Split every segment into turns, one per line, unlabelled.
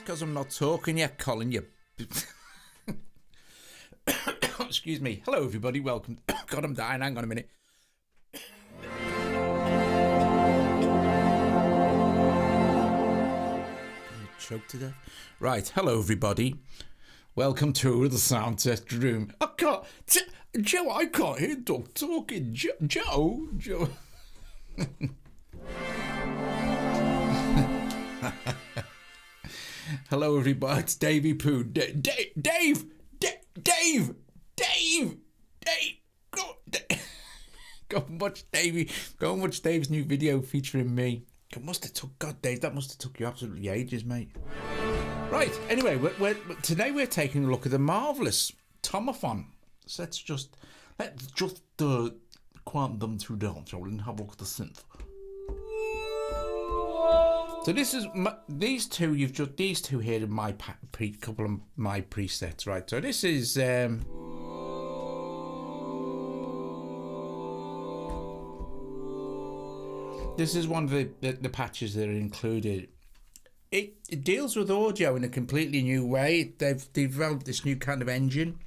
because I'm not talking yet, Colin. You. Excuse me. Hello, everybody. Welcome. God, I'm dying. Hang on a minute. Choked to death. Right. Hello, everybody. Welcome to the sound test room. I can't. Joe, I can't hear Doug talking. Joe. Hello, everybody. It's Davey Pooh. Dave. Go and watch Davey. Go and watch Dave's new video featuring me. It must have took. God, Dave, that must have took you absolutely ages, mate. Right. Anyway, today we're taking a look at the marvelous Tomofon. So let's just quiet them two down, shall we, and have a look at the synth. So this is these two here in my couple of my presets, right? So this is one of the patches that are included. It deals with audio in a completely new way. They've developed this new kind of engine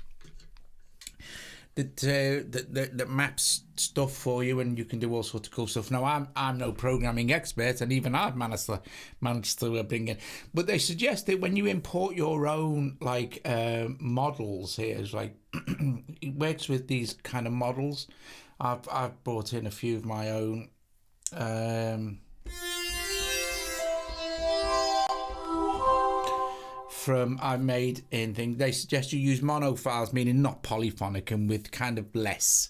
that maps stuff for you, and you can do all sorts of cool stuff. Now, I'm no programming expert, and even I've managed to bring in. But they suggest that when you import your own models here, it's like it works with these kind of models. I've brought in a few of my own. I made in things. They suggest you use mono files, meaning not polyphonic, and with kind of less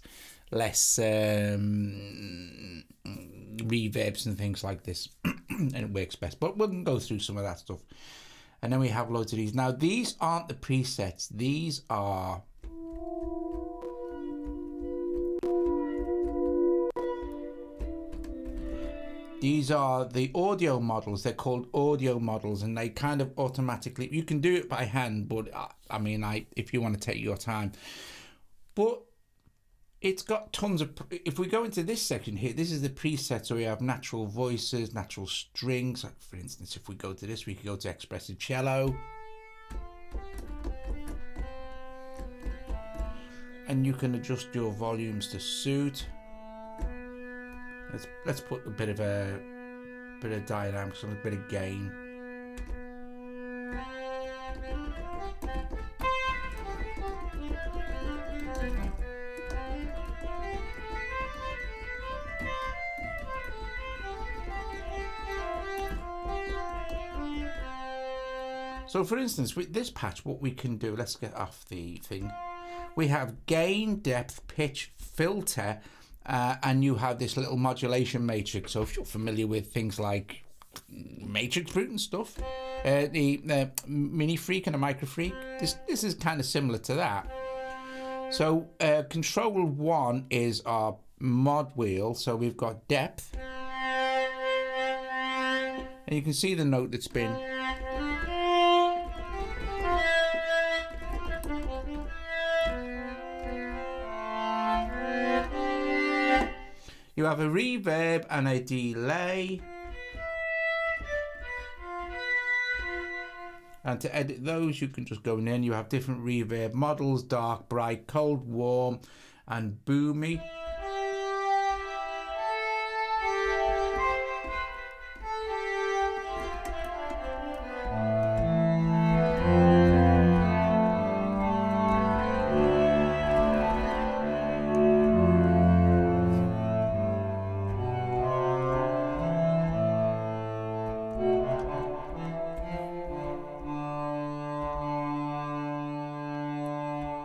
reverbs and things like this, and it works best. But we'll go through some of that stuff, and then we have loads of these. Now, these aren't the presets. These are the audio models. They're called audio models, and they kind of automatically, you can do it by hand, but if you want to take your time. But it's got tons of, if we go into this section here, this is the preset. So we have natural voices, natural strings. Like for instance, if we go to this, we could go to expressive cello. And you can adjust your volumes to suit. Let's put a bit of dynamics on, a bit of gain. So for instance, with this patch, what we can do, let's get off the thing. We have gain, depth, pitch, filter, and you have this little modulation matrix. So if you're familiar with things like matrix brute and stuff, the mini freak and a micro freak, this is kind of similar to that. So control 1 is our mod wheel. So we've got depth, and you can see the note that's been. You have a reverb and a delay. And to edit those, you can just go in. You have different reverb models: dark, bright, cold, warm, and boomy.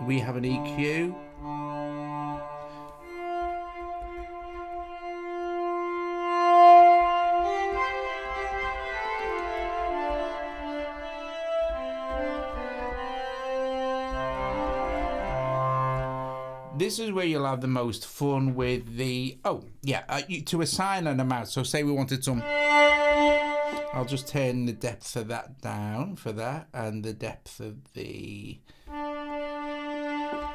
We have an EQ. This is where you'll have the most fun with the, to assign an amount. So say we wanted some, I'll just turn the depth of that down for that, and the depth of the,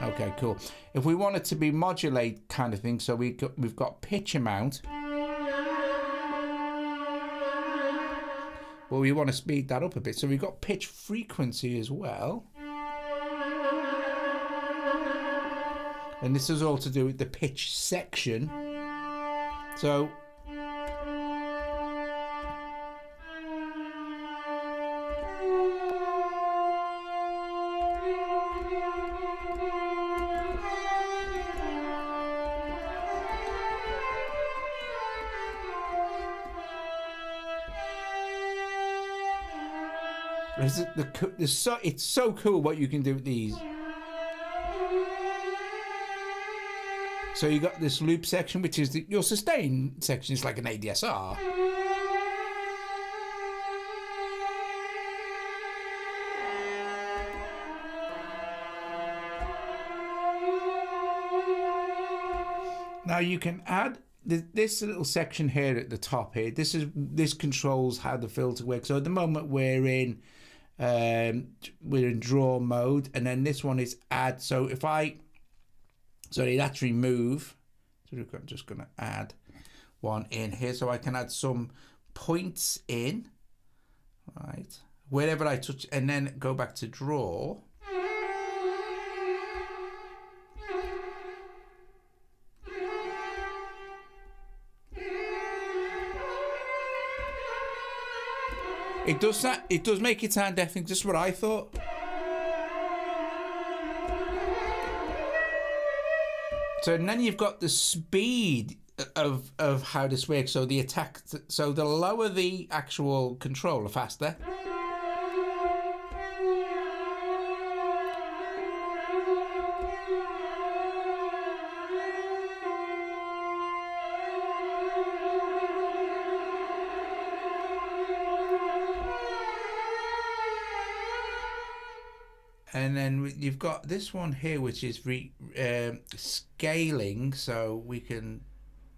okay, cool. If we want it to be modulate kind of thing, so we've got pitch amount, but we want to speed that up a bit. So we've got pitch frequency as well. And this is all to do with the pitch section. So it's so cool what you can do with these. So you got this loop section, which is your sustain section. It's like an ADSR. Now you can add this little section here at the top here. This controls how the filter works. So at the moment we're in draw mode, and then this one is add. So if that's remove. So I'm just going to add one in here, so I can add some points in, right, wherever I touch, and then go back to draw. It does make it sound deafening, just what I thought. So and then you've got the speed of how this works. So the attack, so the lower the actual control, the faster. And then you've got this one here, which is scaling, so we can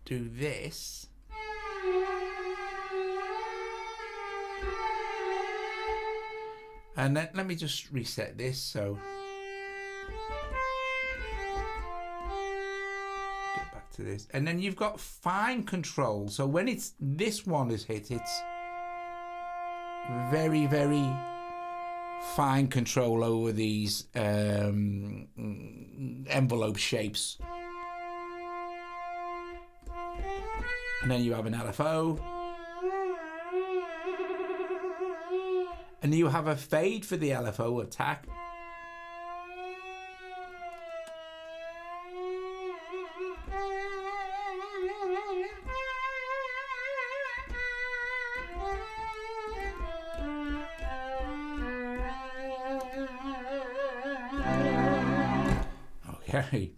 do this. And then let me just reset this. So get back to this. And then you've got fine control. So when this one is hit, it's very, very fine control over these envelope shapes. And then you have an LFO. And you have a fade for the LFO attack. Okay.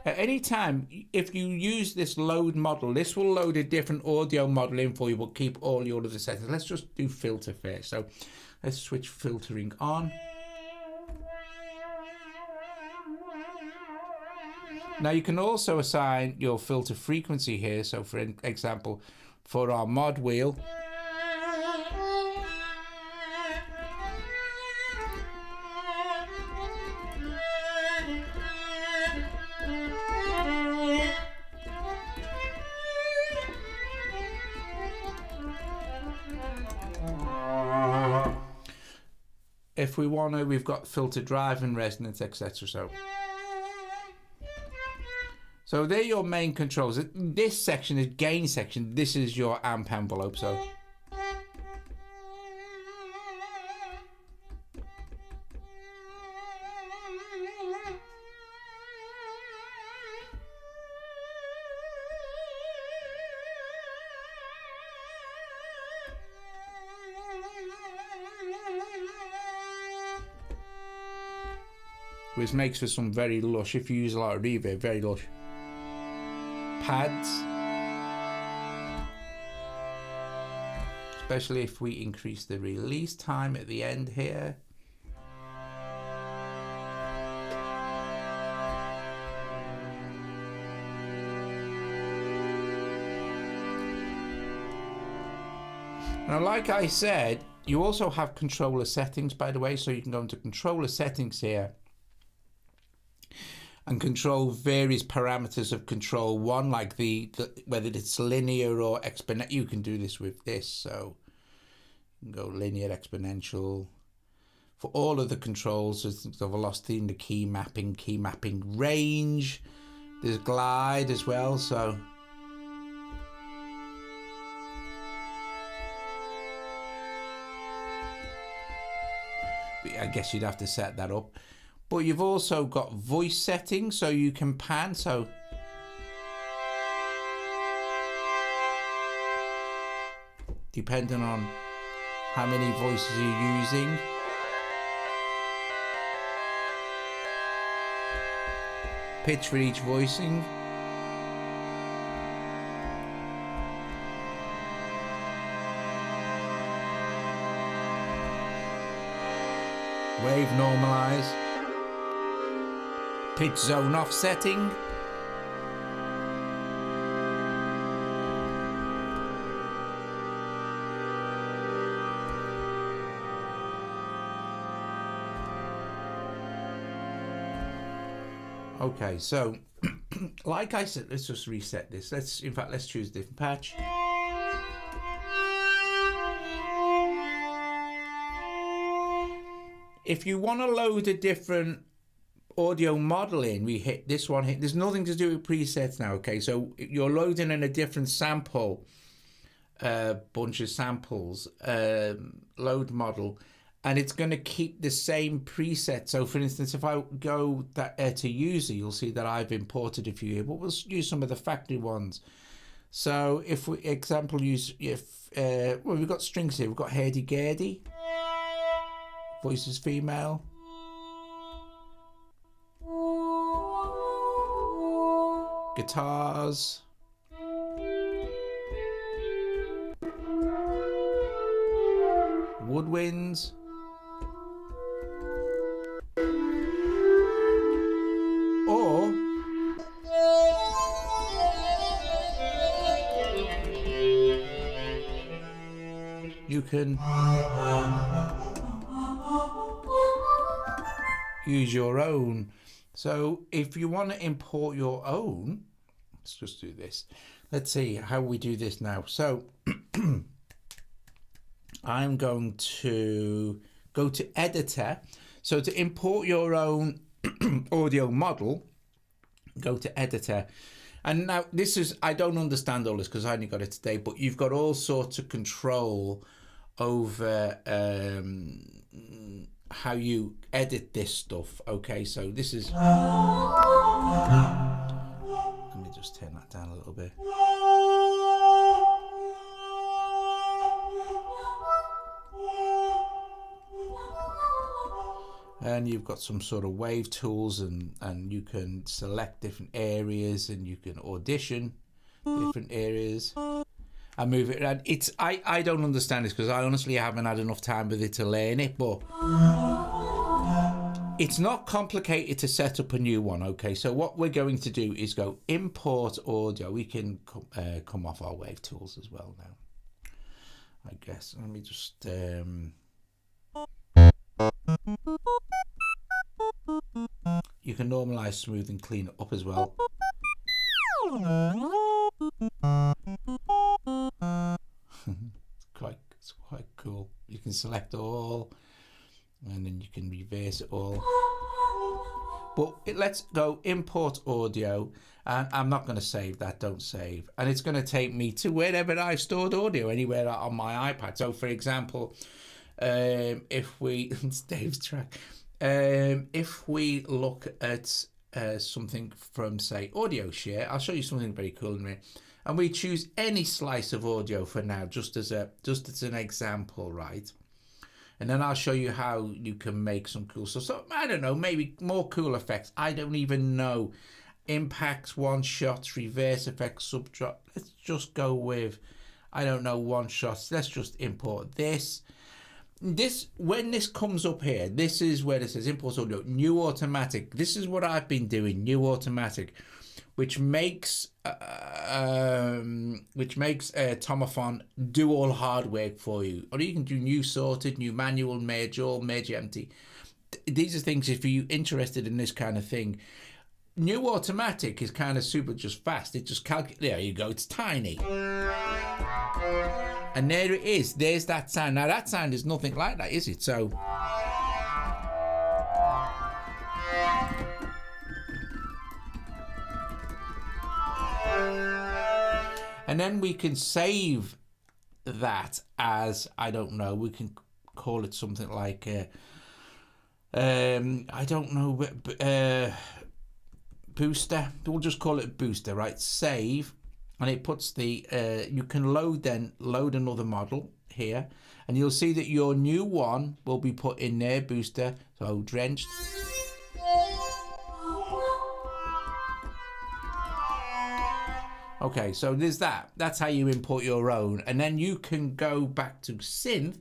At any time, if you use this load model, this will load a different audio model in for you, but keep all your other settings. Let's just do filter first. So let's switch filtering on. Now you can also assign your filter frequency here. So for example, for our mod wheel, if we want to, we've got filter drive and resonance, etc. So they're your main controls. This section is gain section. This is your amp envelope. So which makes for some very lush, if you use a lot of reverb, very lush pads. Especially if we increase the release time at the end here. Now, like I said, you also have controller settings, by the way, so you can go into controller settings here. and control various parameters of control 1, like the whether it's linear or exponential. You can do this with this, so you can go linear, exponential. For all of the controls, there's the velocity and the key mapping range. There's glide as well, so I guess you'd have to set that up. But you've also got voice settings, so you can pan. So depending on how many voices you're using, pitch for each voicing. Wave normalize, pitch zone offsetting, okay, so like I said, let's just reset this. Let's choose a different patch. If you want to load a different audio model in, we hit this one. There's nothing to do with presets now, okay? So you're loading in a different sample, bunch of samples, load model, and it's going to keep the same preset. So for instance, if I go to user, you'll see that I've imported a few here, but we'll use some of the factory ones. So if we well, we've got strings here. We've got hurdy-gurdy. Voices female. Guitars. Woodwinds. Or you can use your own. So if you want to import your own, let's just do this. Let's see how we do this now. So I'm going to go to editor. So to import your own audio model, go to editor. And now this is, I don't understand all this because I only got it today, but you've got all sorts of control over how you edit this stuff. Okay, so this is, let me just turn that down a little bit. And you've got some sort of wave tools, and you can select different areas, and you can audition different areas and move it around. It's I don't understand this because I honestly haven't had enough time with it to learn it, but it's not complicated to set up a new one. Okay, so what we're going to do is go import audio. We can come off our wave tools as well now, I guess. Let me just you can normalize, smooth and clean it up as well. It's quite cool. You can select all and then you can reverse it all. But let's go import audio, and I'm not going to save that. Don't save. And it's going to take me to wherever I've stored audio, anywhere on my iPad. So for example, if we it's Dave's track, if we look at something from, say, audio share, I'll show you something very cool in here, and we choose any slice of audio for now, just as an example, right? And then I'll show you how you can make some cool stuff. So I don't know, maybe more cool effects. I don't even know. Impacts, one shots, reverse effects, subdrop. Let's just go with, I don't know, one shots. Let's just import this. When this comes up here, this is where it says import audio, new automatic. This is what I've been doing, new automatic, which makes Tomofon do all hard work for you. Or you can do new sorted, new manual, merge all, merge empty. These are things, if you're interested in this kind of thing, new automatic is kind of super just fast. It just calculates. There you go. It's tiny. And there it is. There's that sound. Now that sound is nothing like that, is it? So. And then we can save that as, I don't know, we can call it something like, I don't know, booster. We'll just call it booster, right? Save, and it puts the, you can load another model here, and you'll see that your new one will be put in there, booster. So drenched. Okay, so there's that. That's how you import your own. And then you can go back to synth.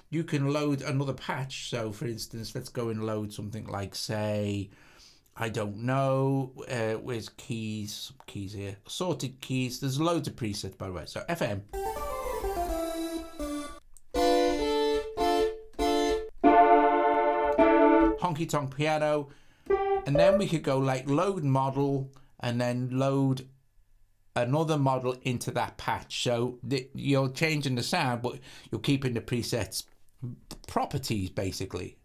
You can load another patch. So for instance, let's go and load something like, say, I don't know, where's keys here? Sorted keys. There's loads of presets, by the way. So FM. Honky tonk piano. And then we could go like load model and then load another model into that patch. So you're changing the sound, but you're keeping the presets properties basically.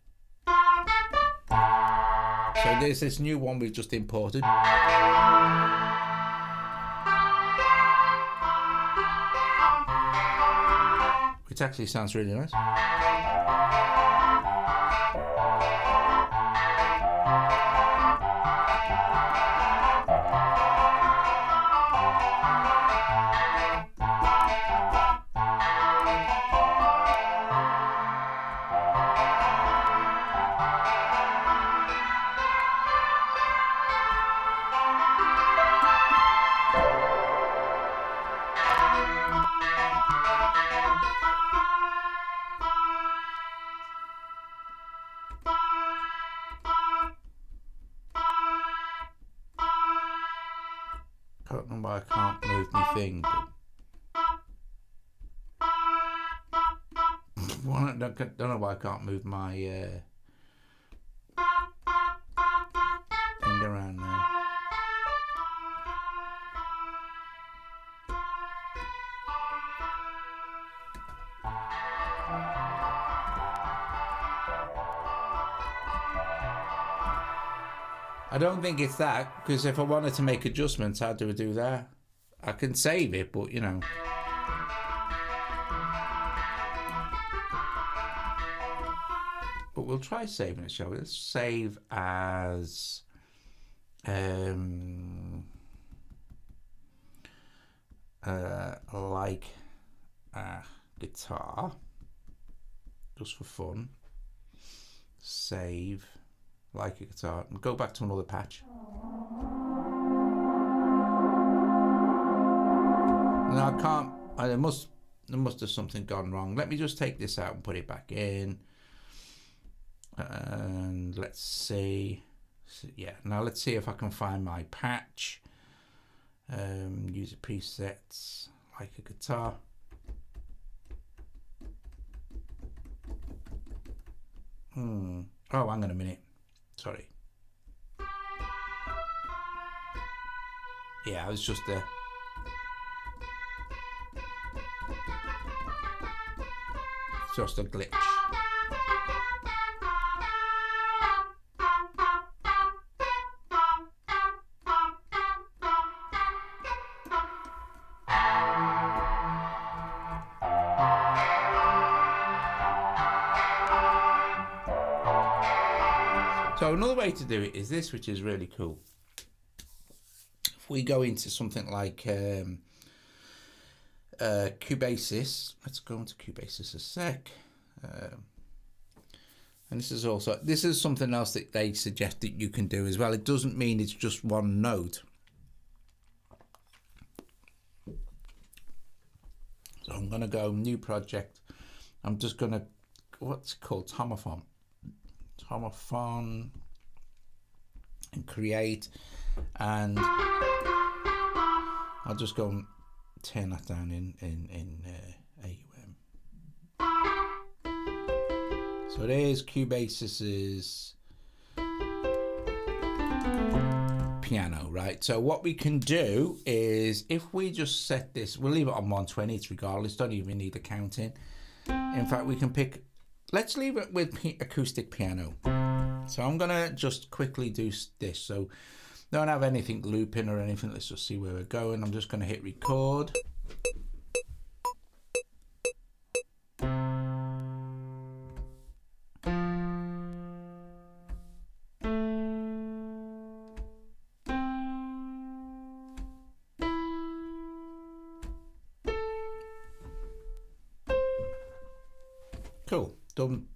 So there's this new one we've just imported. Which actually sounds really nice. I don't know why I can't move my thing. Well, I don't know why I can't move my thing around now. I don't think it's that, because if I wanted to make adjustments, how do I do that? I can save it, but you know. But we'll try saving it, shall we? Let's save as like a guitar, just for fun. Save like a guitar and go back to another patch. No, I can't. There must have something gone wrong. Let me just take this out and put it back in. And let's see. Yeah, now let's see if I can find my patch. User presets, like a guitar. Oh, hang on a minute. Sorry. Yeah, I was just there. It's just a glitch. So another way to do it is this, which is really cool. If we go into something like Cubasis, let's go into Cubasis a sec. And this is something else that they suggest that you can do as well. It doesn't mean it's just one note. So I'm going to go new project. I'm just going to, what's it called? Tomofon, and create, and I'll just go and turn that down in AUM. So there's Cubasis's piano, right? So what we can do is, if we just set this, we'll leave it on 120, it's regardless, don't even need the counting. In fact, we can pick, let's leave it with acoustic piano. So I'm gonna just quickly do this. So don't have anything looping or anything. Let's just see where we're going. I'm just gonna hit record. Cool, done.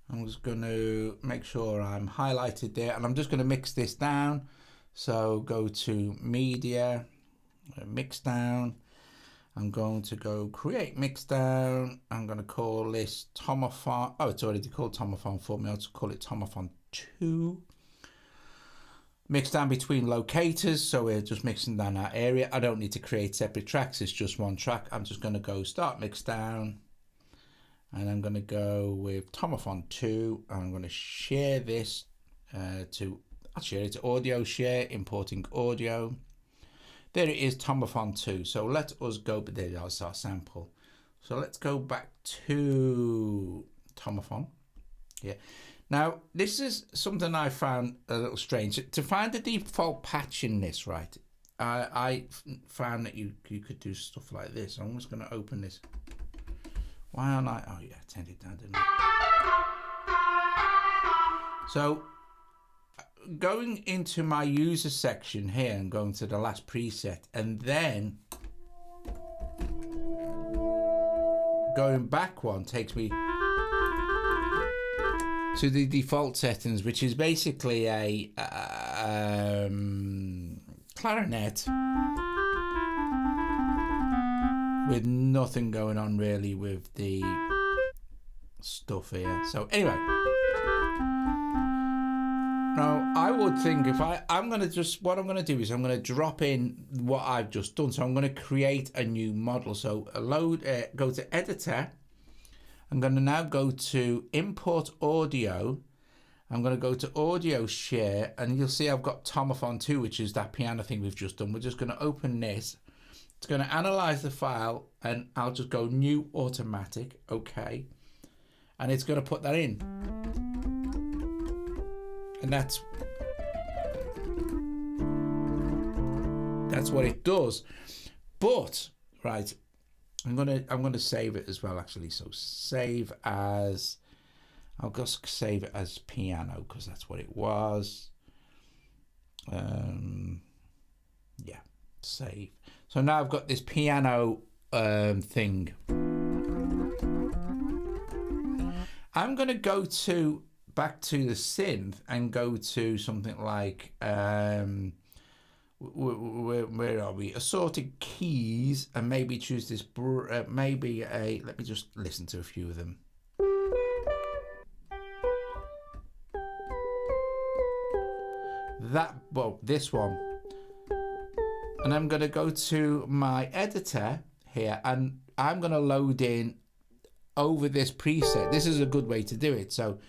I'm just going to make sure I'm highlighted there, and I'm just going to mix this down. So go to media, mix down. I'm going to go create mix down. I'm going to call this Tomofon. Oh, it's already called Tomofon for me. I'll just call it Tomofon 2. Mix down between locators. So we're just mixing down our area. I don't need to create separate tracks. It's just one track. I'm just going to go start mix down. And I'm going to go with Tomofon 2. I'm going to share this I'll share it to audio, share, importing audio. There it is, Tomofon 2. So let us go, but there's our sample. So let's go back to Tomofon. Yeah. Now, this is something I found a little strange. To find the default patch in this, right, I found that you could do stuff like this. I'm just going to open this. Why aren't I? Oh yeah, I turned it down, didn't I? So going into my user section here and going to the last preset, and then going back one takes me to the default settings, which is basically a clarinet with nothing going on really with the stuff here. So anyway, now I would think if I'm going to just, what I'm going to do is I'm going to drop in what I've just done. So I'm going to create a new model. So go to editor. I'm going to now go to import audio. I'm going to go to audio share, and you'll see I've got Tomofon 2, which is that piano thing we've just done. We're just going to open this. It's going to analyze the file, and I'll just go new automatic, okay, and it's going to put that in, and that's what it does. But right, I'm gonna save it as well, actually. So save as, I'll just save it as piano because that's what it was. Yeah, save. So now I've got this piano thing. I'm going to go back to the synth and go to something like, where are we? Assorted keys, and maybe choose this, let me just listen to a few of them. This one. And I'm going to go to my editor here, and I'm going to load in over this preset. This is a good way to do it. So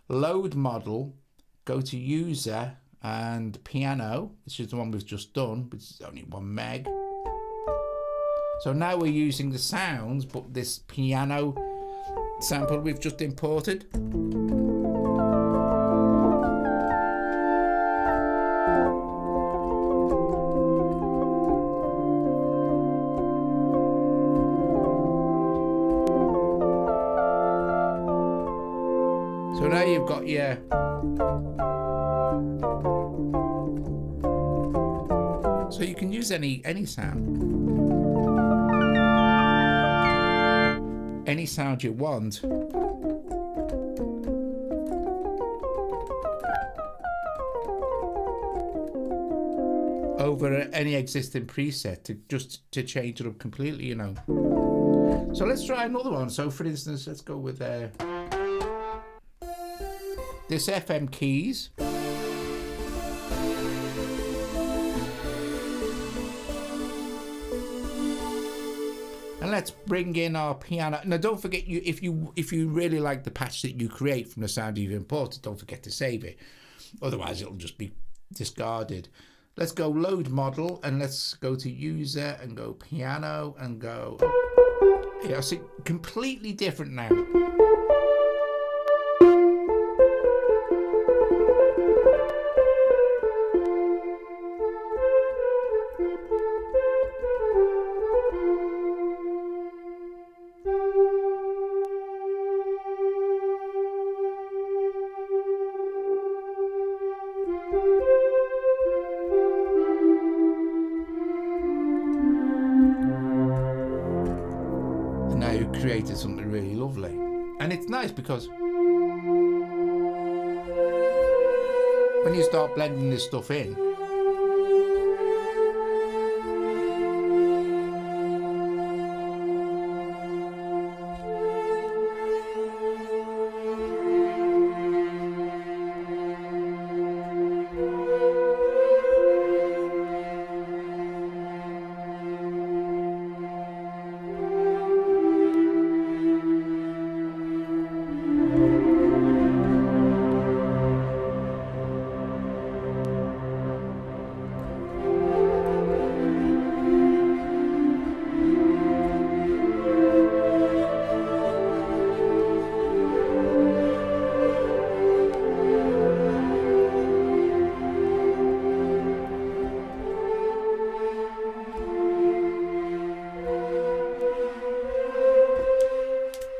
load model, go to user and piano, which is the one we've just done, which is only 1 meg. So now we're using the sounds, but this piano sample we've just imported. So now you've got your so you can use any sound, any sound you want. Over any existing preset to change it up completely, you know. So let's try another one. So for instance, let's go with this FM keys. And let's bring in our piano. Now don't forget, if you really like the patch that you create from the sound you've imported, don't forget to save it. Otherwise it'll just be discarded. let's go load model, and let's go to user and go piano and go. Yeah, see, completely different now. Created something really lovely, and it's nice because when you start blending this stuff in,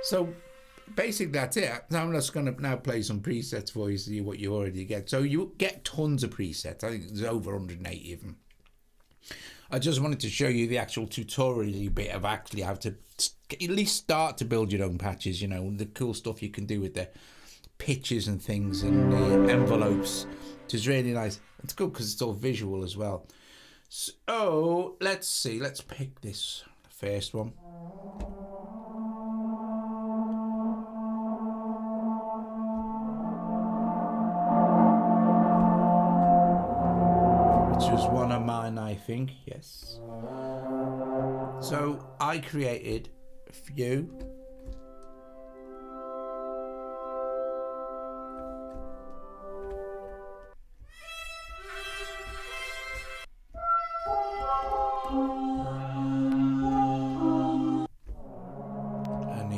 so basically that's it. I'm just going to now play some presets for you to see what you already get. So you get tons of presets. I think there's over 180 of them. I just wanted to show you the actual tutorial bit of actually how to at least start to build your own patches, you know, the cool stuff you can do with the pitches and things and the envelopes, which is really nice. It's good because it's all visual as well. So let's see, let's pick this first one. Which was one of mine, I think, yes. So I created a few.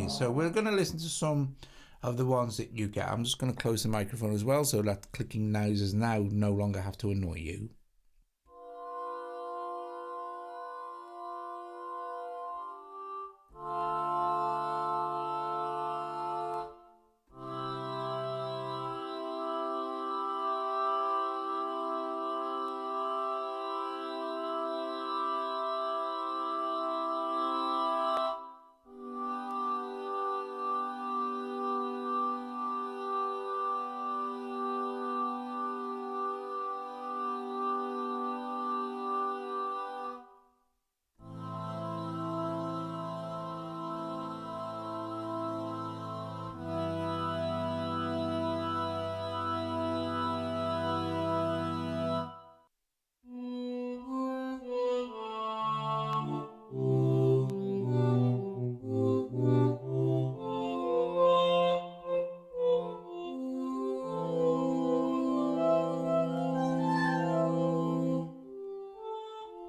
So we're going to listen to some of the ones that you get. I'm just going to close the microphone as well so that clicking noises now no longer have to annoy you.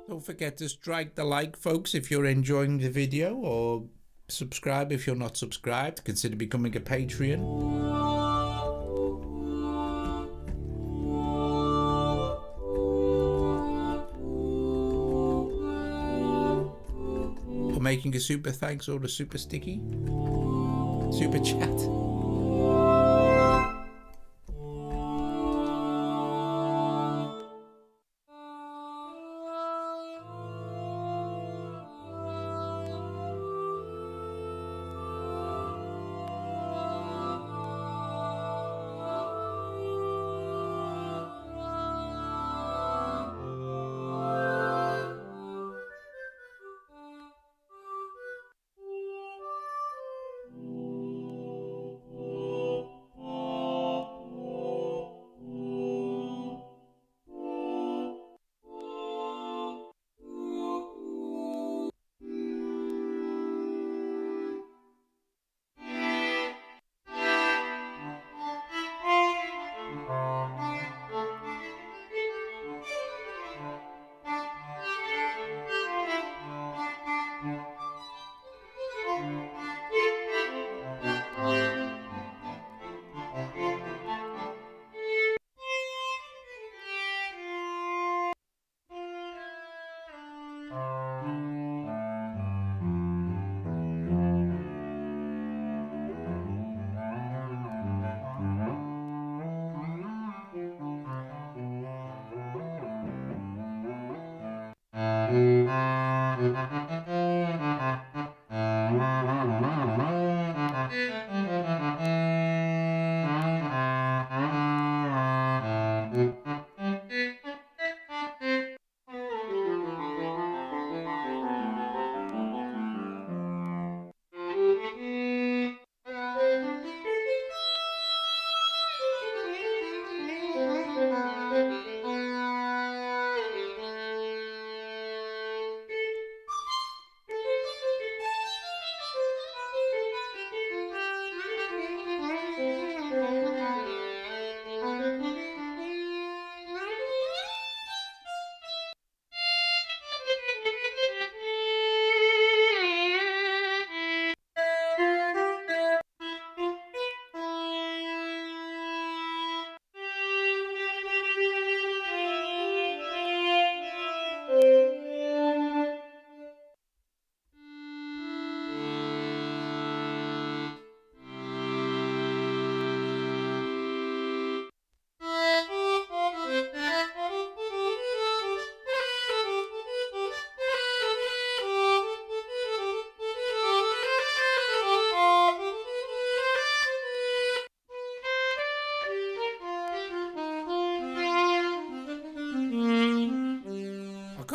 Don't forget to strike the like, folks, if you're enjoying the video, or subscribe if you're not subscribed. Consider becoming a Patreon. Or making a super thanks or a super sticky. Super chat.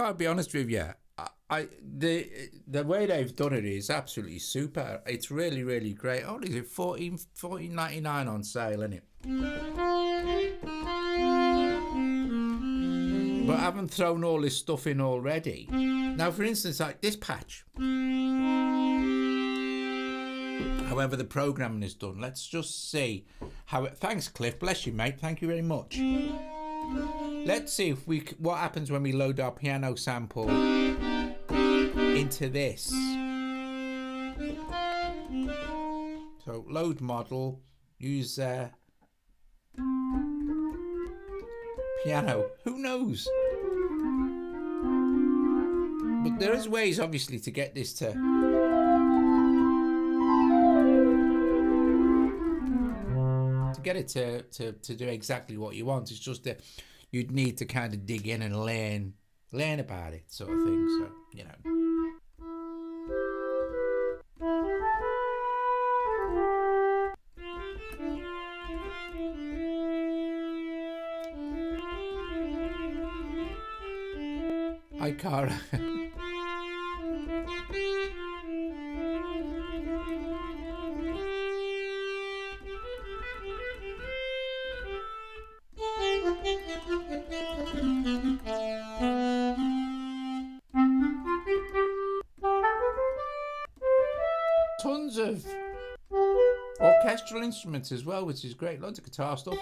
I'll be honest with you. The way they've done it is absolutely super. It's really, really great. Oh, is it $14.99 on sale, isn't it? But I haven't thrown all this stuff in already. Now, for instance, like this patch. However the programming is done. Let's just see how it... Thanks, Cliff. Bless you, mate. Thank you very much. Let's see if what happens when we load our piano sample into this. So load model, use piano. Who knows? But there is ways, obviously, to get this to get it to do exactly what you want. It's just that you'd need to kind of dig in and learn about it, sort of thing. So, you know. Hi, Cara. Tons of orchestral instruments as well, which is great. Loads of guitar stuff.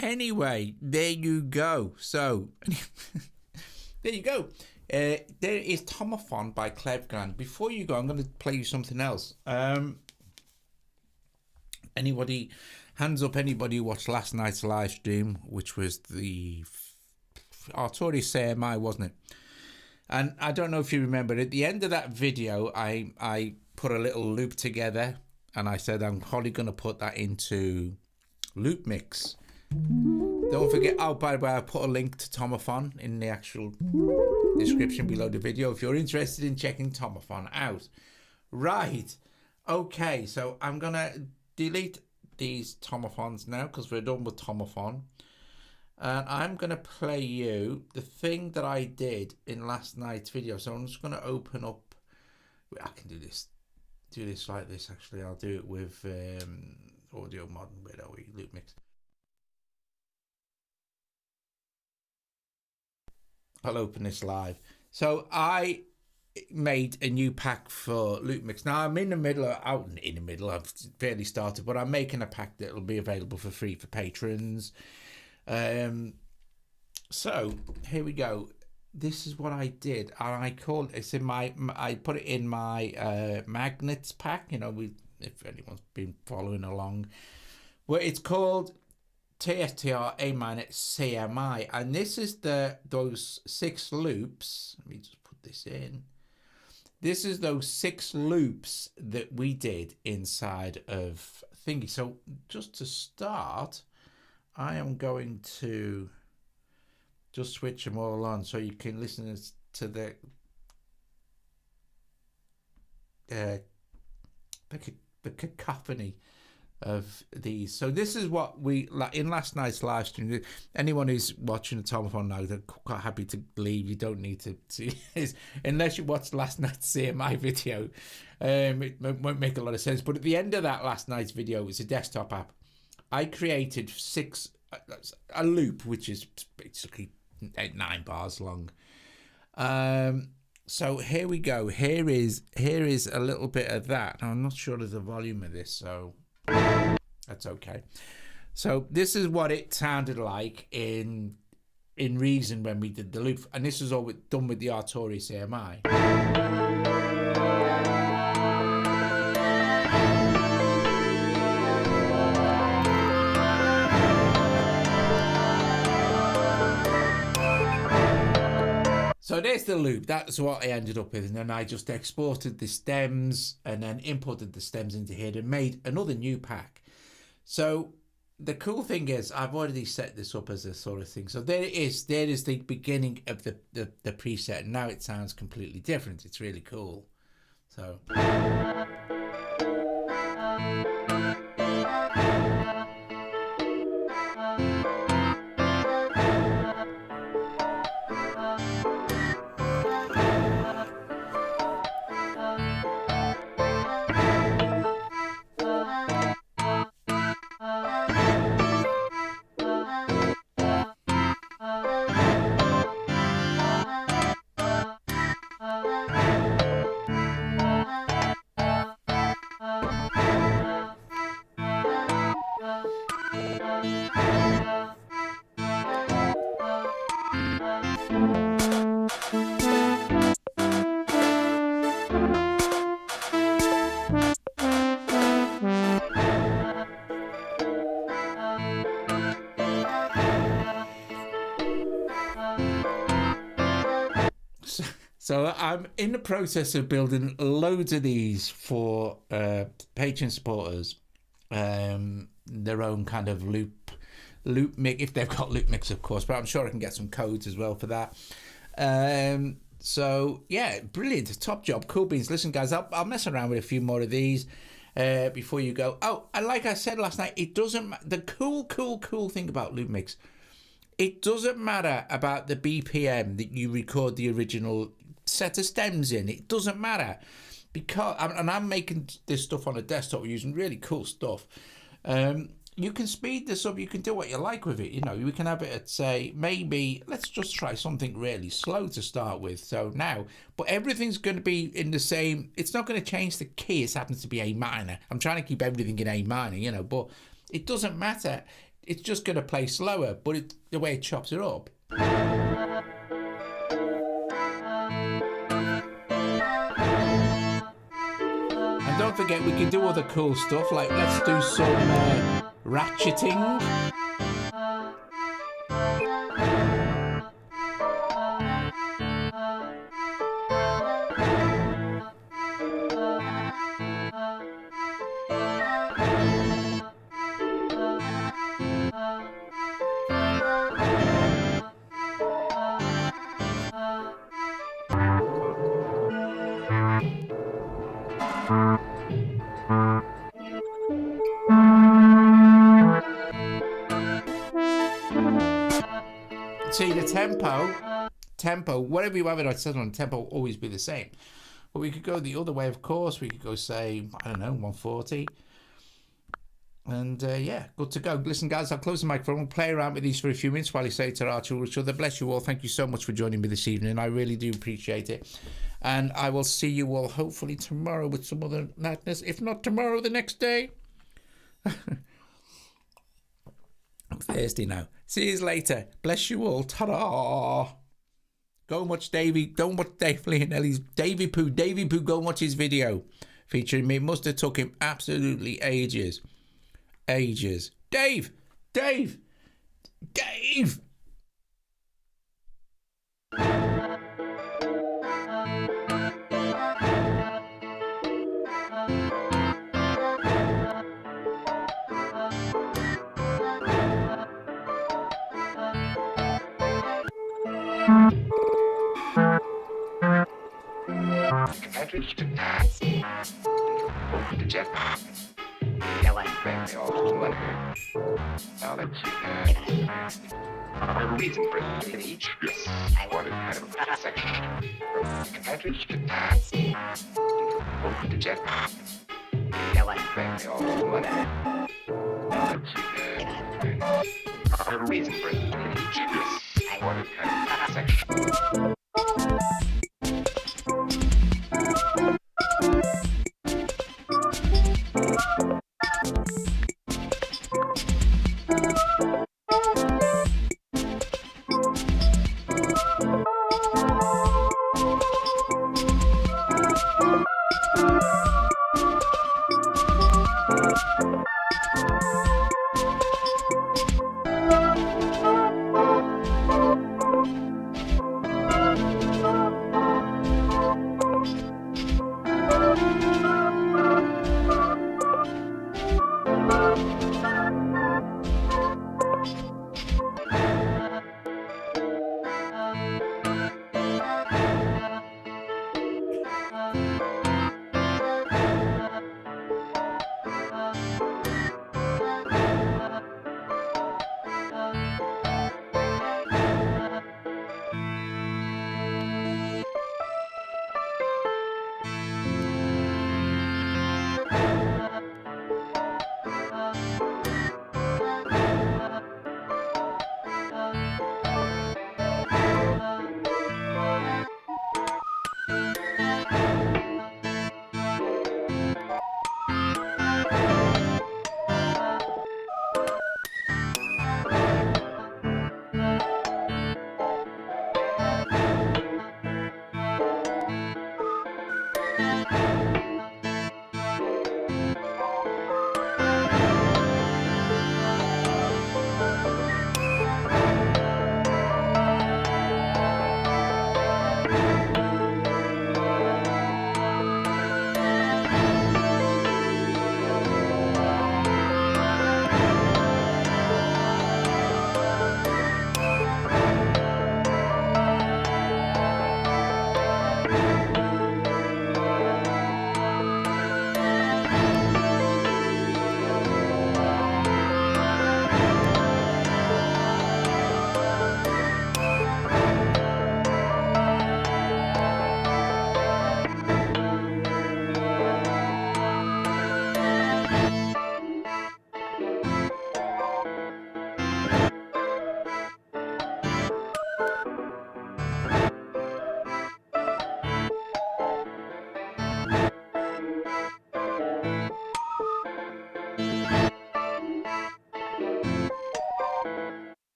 Anyway, there you go. So, there you go. There is Tomofon by Klevgränd. Before you go, I'm going to play you something else. Anybody, hands up, anybody who watched last night's live stream, which was the Arturis CMI, wasn't it? And I don't know if you remember, at the end of that video, I put a little loop together, and I said I'm probably going to put that into Loop Mix. Don't forget, oh, by the way, I put a link to Tomofon in the actual description below the video if you're interested in checking Tomofon out. Right, okay, so I'm going to delete these Tomofons now because we're done with Tomofon. And I'm going to play you the thing that I did in last night's video. So I'm just going to open up. I can do this like this actually. I'll do it with Audio Modern. Where are we? Loop Mix. I'll open this live. So I made a new pack for Loop Mix. Now I'm in the middle. I've barely started, but I'm making a pack that will be available for free for patrons. So here we go. This is what I did, and I called it's in my I put it in my magnets pack. You know, if anyone's been following along, well, it's called TSTR A minor CMI, and this is those 6 loops. Let me just put this in. This is those 6 loops that we did inside of Thingy. So just to start, I am going to just switch them all on so you can listen to the cacophony of these. So this is what we like in last night's live stream. Anyone who's watching the Tomofon now, they're quite happy to leave. You don't need to see this unless you watched last night's CMI video. It won't make a lot of sense. But at the end of that last night's video, it was a desktop app. I created a loop which is basically 9 bars long. So here we go. Here is a little bit of that. Now, I'm not sure of the volume of this, so that's okay. So this is what it sounded like in Reason when we did the loop, and this is all done with the Arturis CMI. So there's the loop. That's what I ended up with. And then I just exported the stems and then imported the stems into here and made another new pack. So the cool thing is I've already set this up as a sort of thing. So there it is. There is the beginning of the preset. And now it sounds completely different. It's really cool. So... So I'm in the process of building loads of these for Patreon supporters. Their own kind of loop mix, if they've got loop mix, of course. But I'm sure I can get some codes as well for that. So yeah, brilliant, top job, cool beans. Listen, guys, I'll mess around with a few more of these before you go. Oh, and like I said last night, it doesn't. The cool thing about loop mix, it doesn't matter about the BPM that you record the original set of stems in. It doesn't matter, because I'm making this stuff on a desktop using really cool stuff. You can speed this up, you can do what you like with it. You know, we can have it at, say, maybe let's just try something really slow to start with. So now, but everything's going to be in the same, it's not going to change the key. It happens to be A minor. I'm trying to keep everything in A minor, you know, but it doesn't matter. It's just going to play slower, but the way it chops it up. And don't forget, we can do other cool stuff, like let's do some ratcheting. See, the tempo, whatever you have it set on, tempo will always be the same. But we could go the other way, of course. We could go, say, I don't know, 140. And yeah, good to go. Listen, guys, I'll close the microphone. We'll play around with these for a few minutes while you say ta-ra to each other. Bless you all. Thank you so much for joining me this evening. I really do appreciate it. And I will see you all hopefully tomorrow with some other madness. If not tomorrow, the next day. I'm thirsty now. See you later. Bless you all. Ta-da. Go and watch Davey. Don't watch Dave Leonelli's Davey Poo. Davey Poo, go and watch his video featuring me. It must have took him absolutely ages. Dave.
Cartridge to pass. Open the jet. No one friendly all now let's see. A reason for each. Yes. I wanted kind of a section. Cartridge to pass. Open the jet. No one friendly all now let's see. A reason for each. Yes. I wanted kind of a section.